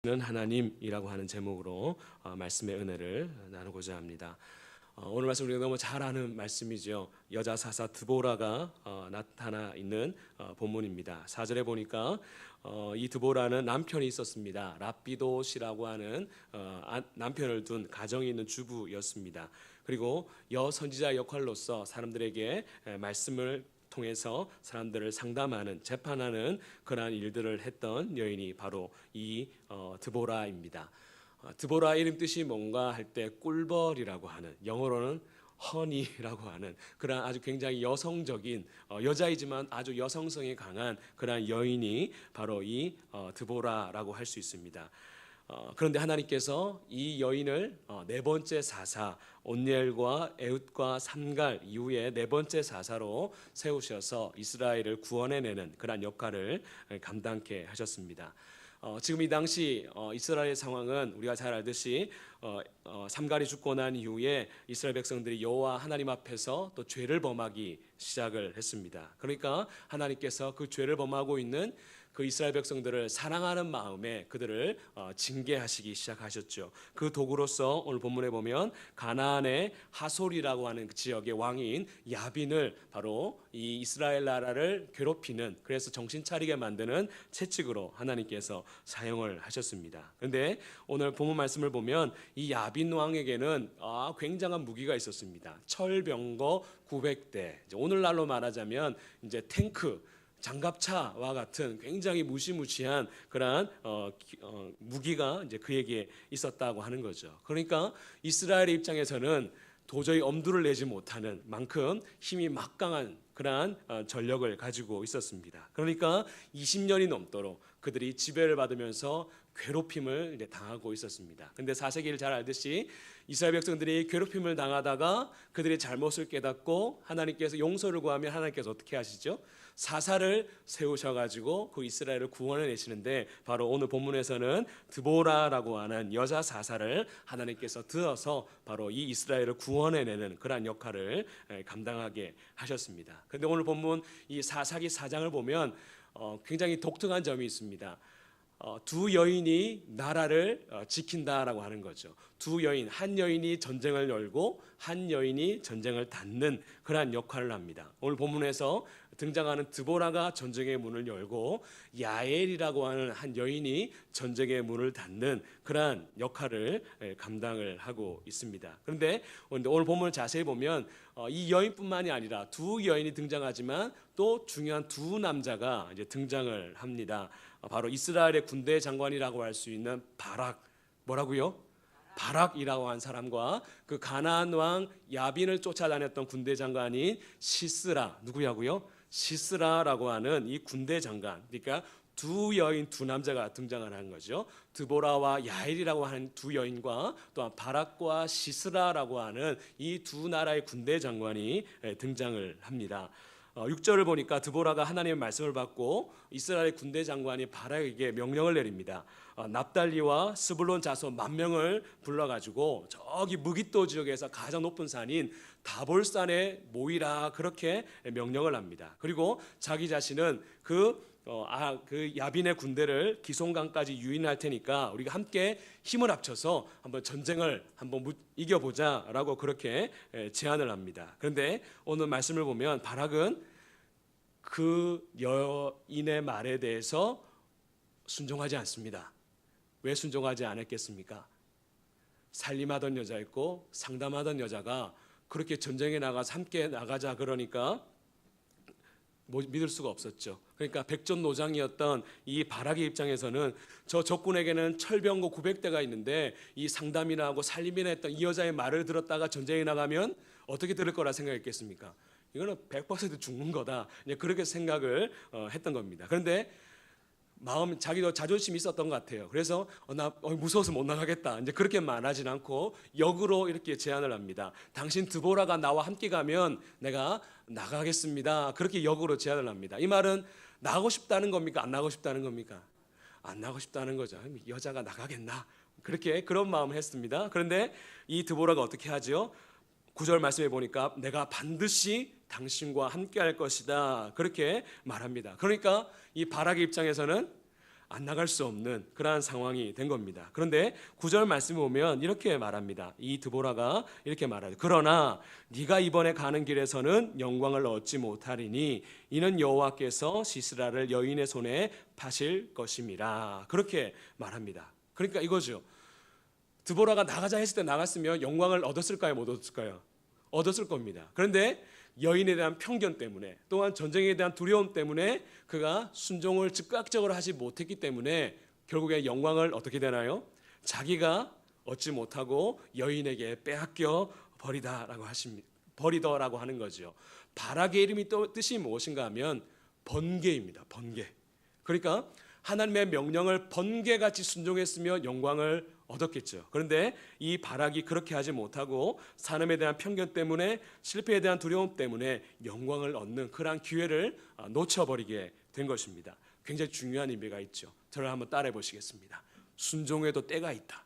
는 하나님이라고 하는 제목으로 말씀의 은혜를 나누고자 합니다. 오늘 말씀 우리가 너무 잘 아는 말씀이죠. 여자 사사 드보라가 나타나 있는 본문입니다. 4절에 보니까 이 드보라는 남편이 있었습니다. 랍비도시라고 하는 남편을 둔 가정이 있는 주부였습니다. 그리고 여선지자 역할로서 사람들에게 말씀을 통해서 사람들을 상담하는 재판하는 그러한 일들을 했던 여인이 바로 이 드보라입니다. 드보라 이름 뜻이 뭔가 할 때 꿀벌이라고 하는, 영어로는 허니라고 하는 그러한 아주 굉장히 여성적인 여자이지만 아주 여성성이 강한 그러한 여인이 바로 이 드보라라고 할 수 있습니다. 그런데 하나님께서 이 여인을 네 번째 사사 온니엘과 에훗과 삼갈 이후에 네 번째 사사로 세우셔서 이스라엘을 구원해내는 그런 역할을 감당케 하셨습니다. 지금 이 당시 이스라엘 상황은 우리가 잘 알듯이 삼갈이 죽고 난 이후에 이스라엘 백성들이 여호와 하나님 앞에서 또 죄를 범하기 시작을 했습니다. 그러니까 하나님께서 그 죄를 범하고 있는 그 이스라엘 백성들을 사랑하는 마음에 그들을 징계하시기 시작하셨죠. 그 도구로서 오늘 본문에 보면 가나안의 하솔이라고 하는 그 지역의 왕인 야빈을 바로 이 이스라엘 나라를 괴롭히는, 그래서 정신 차리게 만드는 채찍으로 하나님께서 사용을 하셨습니다. 그런데 오늘 본문 말씀을 보면 이 야빈 왕에게는 굉장한 무기가 있었습니다. 철병거 900대, 오늘날로 말하자면 이제 탱크, 장갑차와 같은 굉장히 무시무시한 그러한 무기가 이제 그에게 있었다고 하는 거죠. 그러니까 이스라엘의 입장에서는 도저히 엄두를 내지 못하는 만큼 힘이 막강한 그러한 전력을 가지고 있었습니다. 그러니까 20년이 넘도록 그들이 지배를 받으면서 괴롭힘을 당하고 있었습니다. 그런데 사세기를 잘 알듯이 이스라엘 백성들이 괴롭힘을 당하다가 그들의 잘못을 깨닫고 하나님께서 용서를 구하면 하나님께서 어떻게 하시죠? 사사를 세우셔가지고 그 이스라엘을 구원해 내시는데, 바로 오늘 본문에서는 드보라라고 하는 여자 사사를 하나님께서 들어서 바로 이 이스라엘을 구원해 내는 그러한 역할을 감당하게 하셨습니다. 그런데 오늘 본문 이 사사기 4장을 보면 굉장히 독특한 점이 있습니다. 두 여인이 나라를 지킨다라고 하는 거죠. 두 여인, 한 여인이 전쟁을 열고 한 여인이 전쟁을 닫는 그러한 역할을 합니다. 오늘 본문에서 등장하는 드보라가 전쟁의 문을 열고 야엘이라고 하는 한 여인이 전쟁의 문을 닫는 그러한 역할을 감당을 하고 있습니다. 그런데 오늘 본문을 자세히 보면 이 여인뿐만이 아니라 두 여인이 등장하지만 또 중요한 두 남자가 이제 등장을 합니다. 바로 이스라엘의 군대 장관이라고 할 수 있는 바락, 뭐라고요? 바락이라고 한 사람과 그 가나안 왕 야빈을 쫓아다녔던 군대 장관인 시스라, 누구냐고요? 시스라라고 하는 이 군대 장관, 그러니까 두 여인 두 남자가 등장을 한 거죠. 드보라와 야엘이라고 하는 두 여인과 또한 바락과 시스라라고 하는 이 두 나라의 군대 장관이 등장을 합니다. 6절을 보니까 드보라가 하나님의 말씀을 받고 이스라엘 군대 장관이 바락에게 명령을 내립니다. 납달리와 스불론 자손 10,000명을 불러가지고 저기 무깃도 지역에서 가장 높은 산인 다볼산에 모이라, 그렇게 명령을 합니다. 그리고 자기 자신은 그 야빈의 군대를 기송강까지 유인할 테니까 우리가 함께 힘을 합쳐서 한번 전쟁을 한번 이겨보자라고 그렇게 제안을 합니다. 그런데 오늘 말씀을 보면 바락은 그 여인의 말에 대해서 순종하지 않습니다. 왜 순종하지 않았겠습니까? 살림하던 여자였고 상담하던 여자가 그렇게 전쟁에 나가서 함께 나가자 그러니까 믿을 수가 없었죠. 그러니까 백전노장이었던 이 바락의 입장에서는 저 적군에게는 철병거 900대가 있는데 이 상담이나 하고 살림이나 했던 이 여자의 말을 들었다가 전쟁에 나가면 어떻게 들을 거라 생각했겠습니까? 이거는 100% 죽는 거다, 그렇게 생각을 했던 겁니다. 그런데 자기도 자존심이 있었던 것 같아요. 그래서 나 무서워서 못 나가겠다, 이제 그렇게 말하진 않고 역으로 이렇게 제안을 합니다. 당신 드보라가 나와 함께 가면 내가 나가겠습니다. 그렇게 역으로 제안을 합니다. 이 말은 나가고 싶다는 겁니까? 안 나가고 싶다는 겁니까? 안 나가고 싶다는 거죠. 여자가 나가겠나? 그런 마음을 했습니다. 그런데 이 드보라가 어떻게 하죠? 9절 말씀해 보니까 내가 반드시 당신과 함께 할 것이다, 그렇게 말합니다. 그러니까 이 바락의 입장에서는 안 나갈 수 없는 그러한 상황이 된 겁니다. 그런데 9절 말씀을 보면 이렇게 말합니다. 이 드보라가 이렇게 말하죠. 그러나 네가 이번에 가는 길에서는 영광을 얻지 못하리니 이는 여호와께서 시스라를 여인의 손에 파실 것임이라. 그렇게 말합니다. 그러니까 이거죠. 드보라가 나가자 했을 때 나갔으면 영광을 얻었을까요? 못 얻었을까요? 얻었을 겁니다. 그런데 여인에 대한 편견 때문에, 또한 전쟁에 대한 두려움 때문에 그가 순종을 즉각적으로 하지 못했기 때문에 결국에 영광을 어떻게 되나요? 자기가 얻지 못하고 여인에게 빼앗겨 버리더라고 하는 거죠. 바락의 이름이 또 뜻이 무엇인가 하면 번개입니다. 번개. 그러니까 하나님의 명령을 번개같이 순종했으며 영광을 얻었겠죠. 그런데 이 바락이 그렇게 하지 못하고 산음에 대한 편견 때문에, 실패에 대한 두려움 때문에 영광을 얻는 그러한 기회를 놓쳐버리게 된 것입니다. 굉장히 중요한 의미가 있죠. 저를 한번 따라해 보시겠습니다. 순종에도 때가 있다.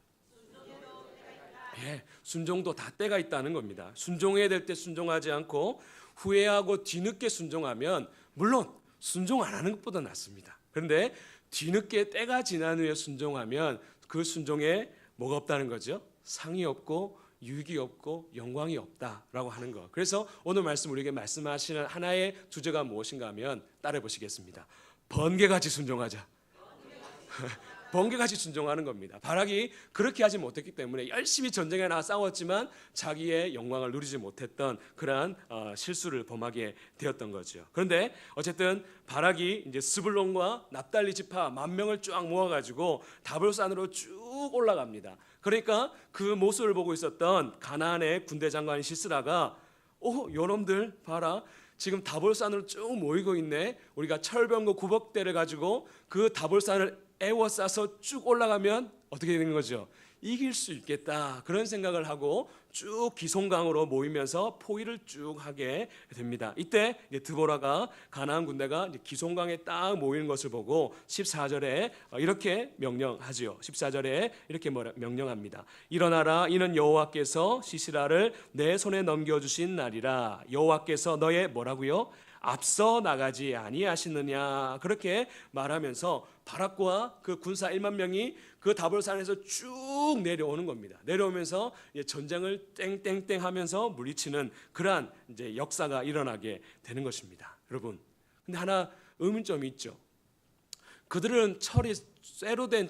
예, 순종도 다 때가 있다는 겁니다. 순종해야 될 때 순종하지 않고 후회하고 뒤늦게 순종하면 물론 순종 안 하는 것보다 낫습니다. 그런데 뒤늦게 때가 지난 후에 순종하면 그 순종에 뭐가 없다는 거죠? 상이 없고 유익이 없고 영광이 없다라고 하는 거. 그래서 오늘 말씀 우리에게 말씀하시는 하나의 주제가 무엇인가 하면 따라해 보시겠습니다. 번개같이 순종하자. 번개같이 순종하는 겁니다. 바락이 그렇게 하지 못했기 때문에 열심히 전쟁에 나가 싸웠지만 자기의 영광을 누리지 못했던 그러한 실수를 범하게 되었던 거죠. 그런데 어쨌든 바락이 이제 스불론과 납달리 지파 10,000명을 쫙 모아가지고 다볼산으로 쭉 올라갑니다. 그러니까 그 모습을 보고 있었던 가나안의 군대 장관 시스라가 요놈들 봐라. 지금 다볼산으로 쭉 모이고 있네. 우리가 철병거 구벅대를 가지고 그 다볼산을 에워싸서 쭉 올라가면 어떻게 되는 거죠? 이길 수 있겠다. 그런 생각을 하고 쭉 기송강으로 모이면서 포위를 쭉 하게 됩니다. 이때 드보라가 가나안 군대가 기송강에 딱 모이는 것을 보고 14절에 이렇게 명령하지요. 14절에 이렇게 명령합니다. 일어나라. 이는 여호와께서 시스라를 내 손에 넘겨주신 날이라. 여호와께서 너의 뭐라고요? 앞서 나가지 아니하시느냐. 그렇게 말하면서 바락과 그 군사 10,000명이 그 다볼산에서 쭉 내려오는 겁니다. 내려오면서 전쟁을 땡땡땡 하면서 물리치는 그러한 이제 역사가 일어나게 되는 것입니다. 여러분, 근데 하나 의문점이 있죠. 그들은 철이 쇠로 된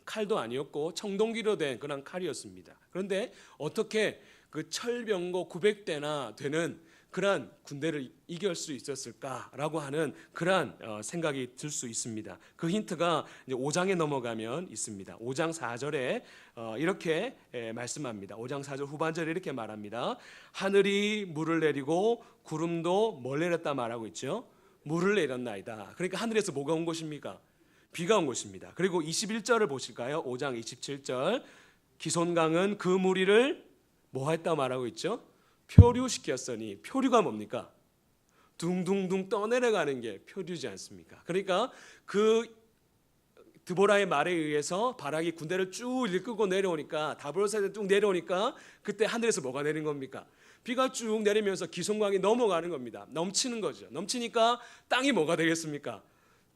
칼도 아니었고 청동기로 된 그런 칼이었습니다. 그런데 어떻게 그 철병거 900대나 되는 그러한 군대를 이길 수 있었을까라고 하는 그러한 생각이 들 수 있습니다. 그 힌트가 이제 5장에 넘어가면 있습니다. 5장 4절에 이렇게 말씀합니다. 5장 4절 후반절에 이렇게 말합니다. 하늘이 물을 내리고 구름도 뭘 내렸다 말하고 있죠. 물을 내렸나이다. 그러니까 하늘에서 뭐가 온 것입니까? 비가 온 것입니다. 그리고 21절을 보실까요? 5장 27절 기손강은 그 무리를 뭐 했다 말하고 있죠? 표류시켰으니, 표류가 뭡니까? 둥둥둥 떠내려가는 게 표류지 않습니까? 그러니까 그 드보라의 말에 의해서 바락이 군대를 쭉 이끌고 내려오니까, 다볼산에 쭉 내려오니까 그때 하늘에서 뭐가 내린 겁니까? 비가 쭉 내리면서 기송강이 넘어가는 겁니다. 넘치는 거죠. 넘치니까 땅이 뭐가 되겠습니까?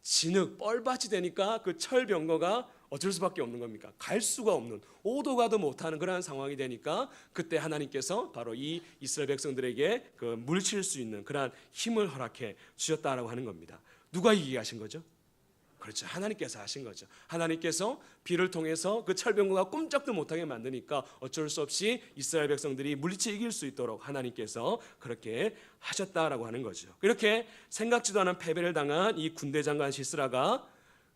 진흙, 뻘밭이 되니까 그 철병거가 어쩔 수밖에 없는 겁니까? 갈 수가 없는, 오도 가도 못하는 그러한 상황이 되니까 그때 하나님께서 바로 이 이스라엘 백성들에게 그 물칠 수 있는 그러한 힘을 허락해 주셨다라고 하는 겁니다. 누가 이기게 하신 거죠? 그렇죠. 하나님께서 하신 거죠. 하나님께서 비를 통해서 그 철병거가 꼼짝도 못하게 만드니까 어쩔 수 없이 이스라엘 백성들이 물리쳐 이길 수 있도록 하나님께서 그렇게 하셨다라고 하는 거죠. 이렇게 생각지도 않은 패배를 당한 이 군대 장관 시스라가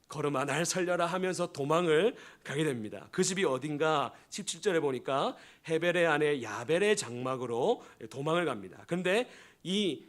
걸음아 날 살려라 하면서 도망을 가게 됩니다. 그 집이 어딘가 17절에 보니까 헤벨의 아내 야벨의 장막으로 도망을 갑니다. 그런데 이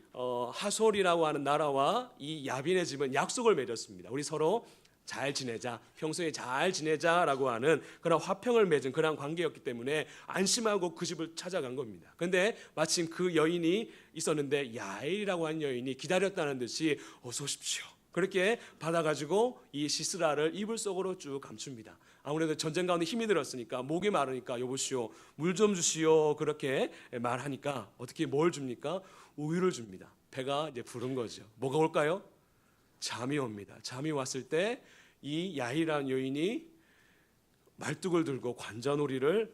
하솔이라고 하는 나라와 이 야빈의 집은 약속을 맺었습니다. 우리 서로 잘 지내자, 평소에 잘 지내자라고 하는 그런 화평을 맺은 그런 관계였기 때문에 안심하고 그 집을 찾아간 겁니다. 그런데 마침 그 여인이 있었는데 야엘이라고 하는 여인이 기다렸다는 듯이 어서 오십시오. 그렇게 받아가지고 이 시스라를 이불 속으로 쭉 감춥니다. 아무래도 전쟁 가운데 힘이 들었으니까 목이 마르니까 여보시오 물 좀 주시오 그렇게 말하니까 어떻게 뭘 줍니까? 우유를 줍니다. 배가 이제 부른 거죠. 뭐가 올까요? 잠이 옵니다. 잠이 왔을 때 이 야일이라는 여인이 말뚝을 들고 관자놀이를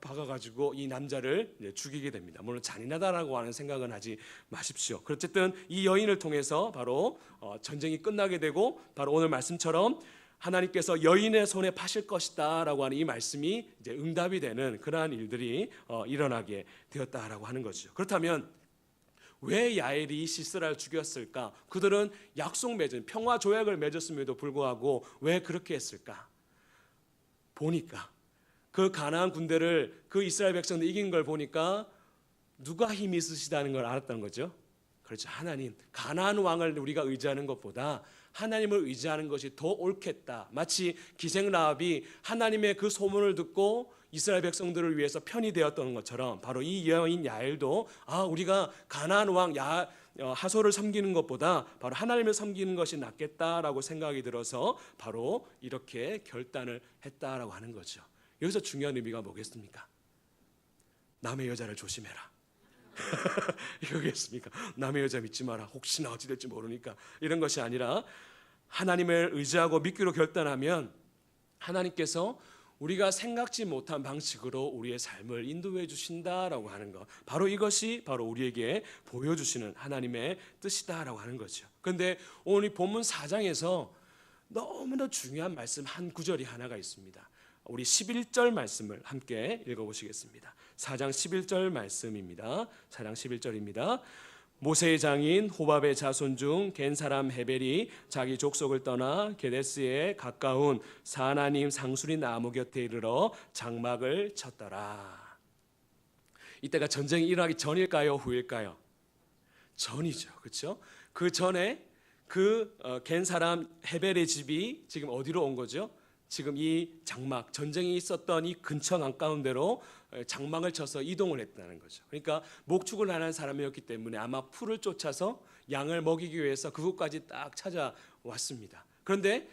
박아가지고 이 남자를 죽이게 됩니다. 물론 잔인하다라고 하는 생각은 하지 마십시오. 어쨌든 이 여인을 통해서 바로 전쟁이 끝나게 되고, 바로 오늘 말씀처럼 하나님께서 여인의 손에 파실 것이다라고 하는 이 말씀이 이제 응답이 되는 그러한 일들이 일어나게 되었다라고 하는 거죠. 그렇다면 왜 야엘이 시스라를 죽였을까? 그들은 약속 맺은 평화 조약을 맺었음에도 불구하고 왜 그렇게 했을까? 보니까 그 가나안 군대를 그 이스라엘 백성들 이긴 걸 보니까 누가 힘이 있으시다는 걸 알았다는 거죠. 그렇죠. 하나님, 가나안 왕을 우리가 의지하는 것보다 하나님을 의지하는 것이 더 옳겠다. 마치 기생 라합이 하나님의 그 소문을 듣고 이스라엘 백성들을 위해서 편이 되었던 것처럼, 바로 이 여인 야엘도 우리가 가나안 왕 하솔을 섬기는 것보다 바로 하나님을 섬기는 것이 낫겠다라고 생각이 들어서 바로 이렇게 결단을 했다라고 하는 거죠. 여기서 중요한 의미가 뭐겠습니까? 남의 여자를 조심해라. 이거겠습니까? 남의 여자 믿지 마라. 혹시나 어찌 될지 모르니까. 이런 것이 아니라 하나님을 의지하고 믿기로 결단하면 하나님께서 우리가 생각지 못한 방식으로 우리의 삶을 인도해 주신다라고 하는 것, 바로 이것이 바로 우리에게 보여주시는 하나님의 뜻이다라고 하는 거죠. 그런데 오늘 이 본문 4장에서 너무나 중요한 말씀 한 구절이 하나가 있습니다. 우리 11절 말씀을 함께 읽어보시겠습니다. 4장 11절 말씀입니다. 4장 11절입니다. 모세의 장인 호밥의 자손 중 겐 사람 헤벨이 자기 족속을 떠나 게데스에 가까운 사나님 상수리 나무 곁에 이르러 장막을 쳤더라. 이때가 전쟁이 일어나기 전일까요, 후일까요? 전이죠, 그렇죠? 그 전에 그 겐 사람 헤벨의 집이 지금 어디로 온 거죠? 지금 이 장막, 전쟁이 있었던 이 근처 가까운데로 장막을 쳐서 이동을 했다는 거죠. 그러니까 목축을 하는 사람이었기 때문에 아마 풀을 쫓아서 양을 먹이기 위해서 그곳까지 딱 찾아왔습니다. 그런데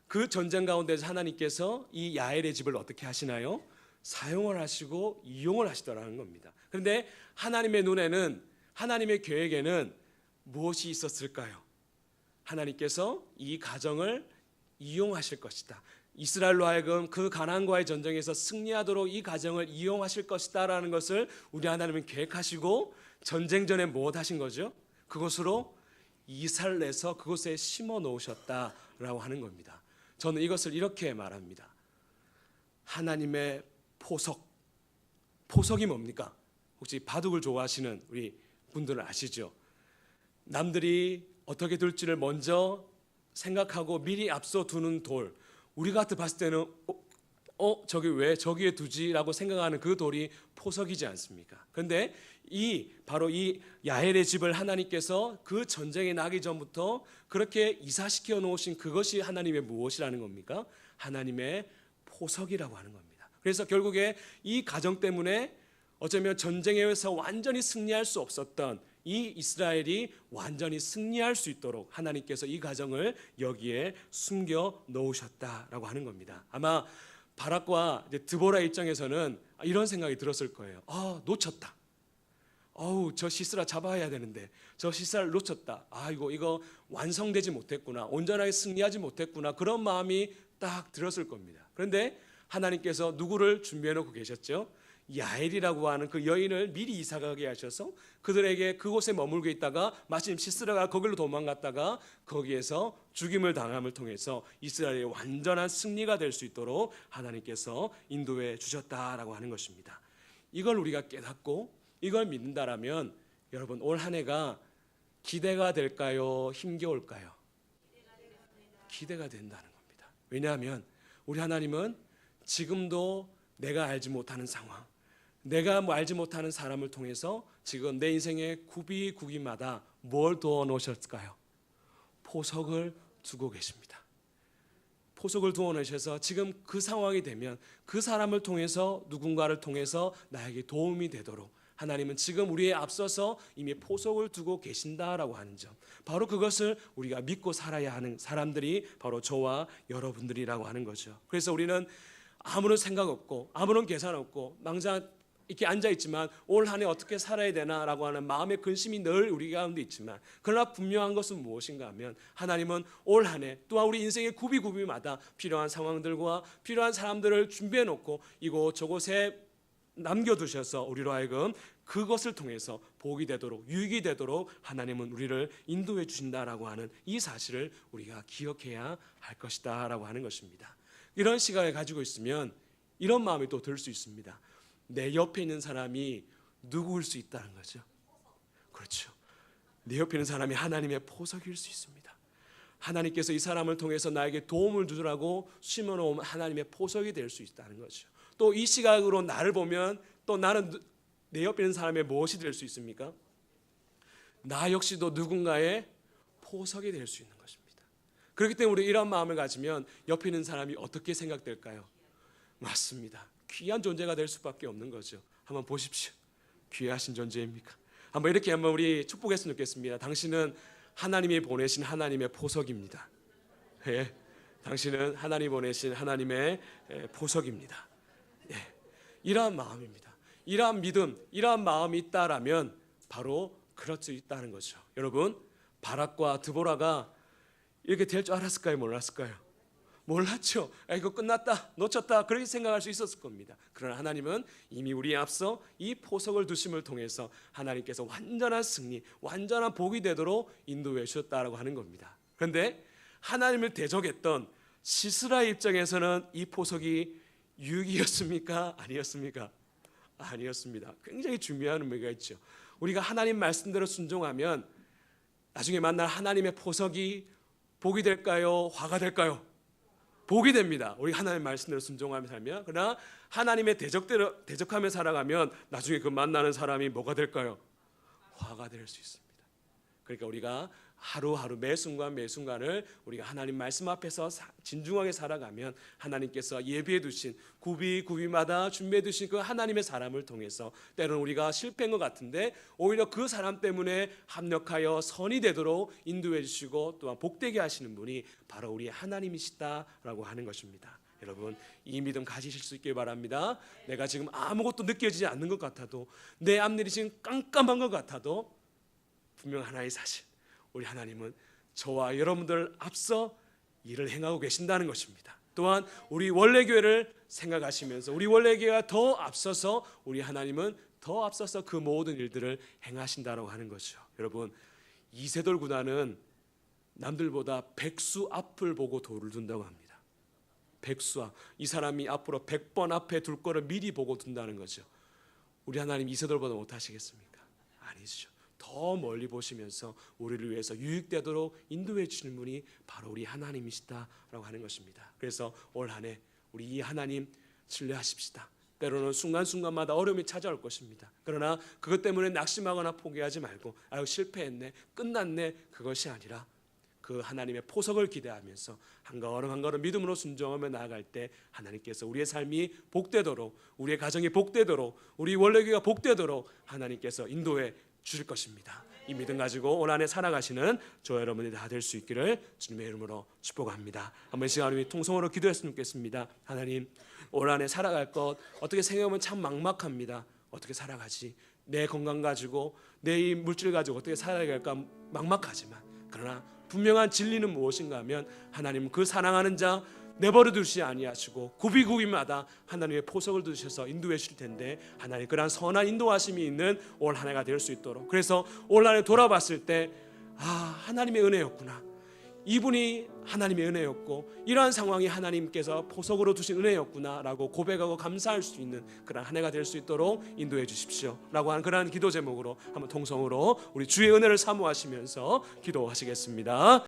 그 전쟁 가운데서 하나님께서 이 야엘의 집을 어떻게 하시나요? 사용을 하시고 이용을 하시더라는 겁니다. 그런데 하나님의 눈에는, 하나님의 계획에는 무엇이 있었을까요? 하나님께서 이 가정을 이용하실 것이다. 이스라엘로 하여금 그 가나안과의 전쟁에서 승리하도록 이 가정을 이용하실 것이다라는 것을 우리 하나님은 계획하시고 전쟁 전에 무엇 하신 거죠? 그것으로 이삭을 내서 그곳에 심어 놓으셨다라고 하는 겁니다. 저는 이것을 이렇게 말합니다. 하나님의 포석. 포석이 뭡니까? 혹시 바둑을 좋아하시는 우리 분들은 아시죠? 남들이 어떻게 둘지를 먼저 생각하고 미리 앞서 두는 돌, 우리 같아 봤을 때는 저기 왜 저기에 두지라고 생각하는 그 돌이 포석이지 않습니까? 그런데 바로 이 야엘의 집을 하나님께서 그 전쟁이 나기 전부터 그렇게 이사시켜 놓으신 그것이 하나님의 무엇이라는 겁니까? 하나님의 포석이라고 하는 겁니다. 그래서 결국에 이 가정 때문에 어쩌면 전쟁에서 완전히 승리할 수 없었던 이 이스라엘이 완전히 승리할 수 있도록 하나님께서 이 가정을 여기에 숨겨 놓으셨다라고 하는 겁니다. 아마 바락과 드보라 입장에서는 이런 생각이 들었을 거예요. 놓쳤다. 저 시스라 잡아야 되는데 저 시스라를 놓쳤다. 이거 완성되지 못했구나. 온전하게 승리하지 못했구나. 그런 마음이 딱 들었을 겁니다. 그런데 하나님께서 누구를 준비해 놓고 계셨죠? 야엘이라고 하는 그 여인을 미리 이사가게 하셔서 그들에게 그곳에 머물고 있다가 마침 시스라가 거기로 도망갔다가 거기에서 죽임을 당함을 통해서 이스라엘의 완전한 승리가 될 수 있도록 하나님께서 인도해 주셨다라고 하는 것입니다. 이걸 우리가 깨닫고 이걸 믿는다라면 여러분 올 한 해가 기대가 될까요? 힘겨울까요? 기대가 된다는 겁니다. 왜냐하면 우리 하나님은 지금도 내가 알지 못하는 상황, 내가 알지 못하는 사람을 통해서 지금 내 인생의 구비구기마다 뭘 두어 놓으셨을까요? 포석을 두고 계십니다. 포석을 두어 놓으셔서 지금 그 상황이 되면 그 사람을 통해서 누군가를 통해서 나에게 도움이 되도록 하나님은 지금 우리에 앞서서 이미 포석을 두고 계신다라고 하는 점, 바로 그것을 우리가 믿고 살아야 하는 사람들이 바로 저와 여러분들이라고 하는 거죠. 그래서 우리는 아무런 생각 없고 아무런 계산 없고 망자 이렇게 앉아 있지만 올 한 해 어떻게 살아야 되나라고 하는 마음의 근심이 늘 우리 가운데 있지만, 그러나 분명한 것은 무엇인가 하면 하나님은 올 한 해 또한 우리 인생의 구비구비마다 필요한 상황들과 필요한 사람들을 준비해 놓고 이곳저곳에 남겨두셔서 우리로 하여금 그것을 통해서 복이 되도록, 유익이 되도록 하나님은 우리를 인도해 주신다라고 하는 이 사실을 우리가 기억해야 할 것이다 라고 하는 것입니다. 이런 시각을 가지고 있으면 이런 마음이 또 들 수 있습니다. 내 옆에 있는 사람이 누구일 수 있다는 거죠. 그렇죠. 내 옆에 있는 사람이 하나님의 포석일 수 있습니다. 하나님께서 이 사람을 통해서 나에게 도움을 주라고 심어놓은 하나님의 포석이 될 수 있다는 거죠. 또 이 시각으로 나를 보면 또 나는 내 옆에 있는 사람의 무엇이 될 수 있습니까? 나 역시도 누군가의 포석이 될 수 있는 것입니다. 그렇기 때문에 우리 이런 마음을 가지면 옆에 있는 사람이 어떻게 생각될까요? 맞습니다. 귀한 존재가 될 수밖에 없는 거죠. 한번 보십시오. 귀하신 존재입니까? 한번 우리 축복했으면 좋겠습니다. 당신은 하나님이 보내신 하나님의 포석입니다. 예, 당신은 하나님이 보내신 하나님의 포석입니다. 예, 이러한 마음입니다. 이러한 믿음, 이러한 마음이 있다라면 바로 그럴 수 있다는 거죠. 여러분, 바락과 드보라가 이렇게 될 줄 알았을까요? 몰랐을까요? 몰랐죠. 이거 끝났다, 놓쳤다, 그렇게 생각할 수 있었을 겁니다. 그러나 하나님은 이미 우리에 앞서 이 포석을 두심을 통해서 하나님께서 완전한 승리, 완전한 복이 되도록 인도해 주셨다라고 하는 겁니다. 그런데 하나님을 대적했던 시스라의 입장에서는 이 포석이 유익이었습니까? 아니었습니까? 아니었습니다. 굉장히 중요한 의미가 있죠. 우리가 하나님 말씀대로 순종하면 나중에 만날 하나님의 포석이 복이 될까요? 화가 될까요? 복이 됩니다. 우리 하나님 말씀대로 순종하며 살면. 그러나 하나님의 대적하며 살아가면 나중에 그 만나는 사람이 뭐가 될까요? 화가 될 수 있습니다. 그러니까 우리가 하루하루 매순간을 우리가 하나님 말씀 앞에서 진중하게 살아가면 하나님께서 예비해 두신 구비마다 준비해 두신 그 하나님의 사람을 통해서 때로는 우리가 실패한 것 같은데 오히려 그 사람 때문에 합력하여 선이 되도록 인도해 주시고 또한 복되게 하시는 분이 바로 우리 하나님이시다라고 하는 것입니다. 여러분, 이 믿음 가지실 수 있길 바랍니다. 내가 지금 아무것도 느껴지지 않는 것 같아도, 내 앞일이 지금 깜깜한 것 같아도 분명 하나의 사실, 우리 하나님은 저와 여러분들 앞서 일을 행하고 계신다는 것입니다. 또한 우리 원래교회를 생각하시면서 우리 원래교회가 더 앞서서 우리 하나님은 더 앞서서 그 모든 일들을 행하신다고 하는 거죠. 여러분, 이세돌 군화는 남들보다 백수 앞을 보고 돌을 둔다고 합니다. 백수 앞, 이 사람이 앞으로 100번 앞에 둘 거를 미리 보고 둔다는 거죠. 우리 하나님 이세돌보다 못하시겠습니까? 아니죠. 더 멀리 보시면서 우리를 위해서 유익되도록 인도해 주시는 분이 바로 우리 하나님이시다라고 하는 것입니다. 그래서 올 한 해 우리 이 하나님 신뢰하십시다. 때로는 순간순간마다 어려움이 찾아올 것입니다. 그러나 그것 때문에 낙심하거나 포기하지 말고 아유 실패했네, 끝났네, 그것이 아니라 그 하나님의 포석을 기대하면서 한 걸음 믿음으로 순종하며 나아갈 때 하나님께서 우리의 삶이 복되도록, 우리의 가정이 복되도록, 우리 원래교회가 복되도록 하나님께서 인도해 주실 것입니다. 이 믿음 가지고 올 한해 살아가시는 저 여러분이 다 될 수 있기를 주님의 이름으로 축복합니다. 한번 시간 우리 통성으로 기도했으면 좋겠습니다. 하나님, 올 한해 살아갈 것 어떻게 생각하면 참 막막합니다. 어떻게 살아가지? 내 건강 가지고 내 이 물질 가지고 어떻게 살아갈까 막막하지만, 그러나 분명한 진리는 무엇인가 하면 하나님은 그 사랑하는 자 내버려 두시지 아니하시고 구비구비마다 하나님의 포석을 두셔서 인도해 주실 텐데, 하나님 그러한 선한 인도하심이 있는 올 한 해가 될 수 있도록, 그래서 올 한 해 돌아봤을 때 하나님의 은혜였구나, 이분이 하나님의 은혜였고 이러한 상황이 하나님께서 포석으로 두신 은혜였구나 라고 고백하고 감사할 수 있는 그런 한 해가 될 수 있도록 인도해 주십시오 라고 하는 그러한 기도 제목으로 한번 통성으로 우리 주의 은혜를 사모하시면서 기도하시겠습니다.